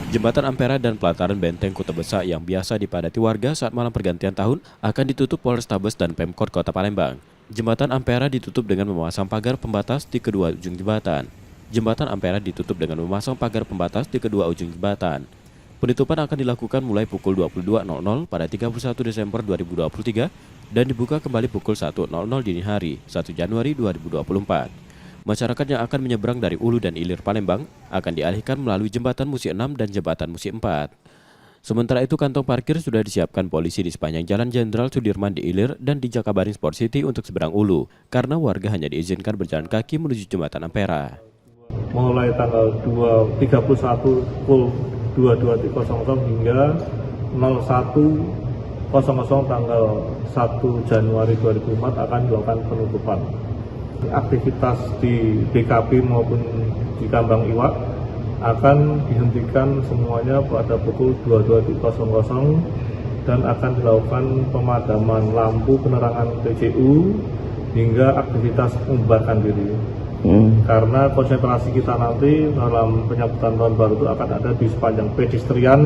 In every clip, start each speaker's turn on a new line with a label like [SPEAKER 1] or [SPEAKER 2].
[SPEAKER 1] Jembatan Ampera dan pelataran Benteng Kota Besar yang biasa dipadati warga saat malam pergantian tahun akan ditutup Polrestabes dan Pemkot Kota Palembang. Jembatan Ampera ditutup dengan memasang pagar pembatas di kedua ujung jembatan. Jembatan Ampera ditutup dengan memasang pagar pembatas di kedua ujung jembatan. Penutupan akan dilakukan mulai pukul 22.00 pada 31 Desember 2023 dan dibuka kembali pukul 1.00 dini hari 1 Januari 2024. Masyarakat yang akan menyeberang dari Ulu dan Ilir Palembang akan dialihkan melalui Jembatan Musi 6 dan Jembatan Musi 4. Sementara itu kantong parkir sudah disiapkan polisi di sepanjang Jalan Jenderal Sudirman di Ilir dan di Jakabaring Sport City untuk seberang Ulu, karena warga hanya diizinkan berjalan kaki menuju Jembatan Ampera.
[SPEAKER 2] Mulai tanggal 31 pukul 22.00 hingga 01.00 tanggal 1 Januari 2004 akan dilakukan penutupan. Aktivitas di BKP maupun di Kambang Iwak akan dihentikan semuanya pada pukul 22.00 dan akan dilakukan pemadaman lampu penerangan PJU hingga aktivitas membubarkan diri. Karena konsentrasi kita nanti dalam penyambutan tahun baru itu akan ada di sepanjang pedestrian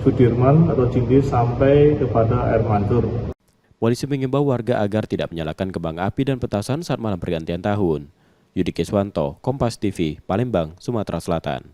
[SPEAKER 2] Sudirman atau Cindis sampai kepada air mancur.
[SPEAKER 1] Polisi mengimbau warga agar tidak menyalakan kembang api dan petasan saat malam pergantian tahun. Yudi Keswanto, Kompas TV, Palembang, Sumatera Selatan.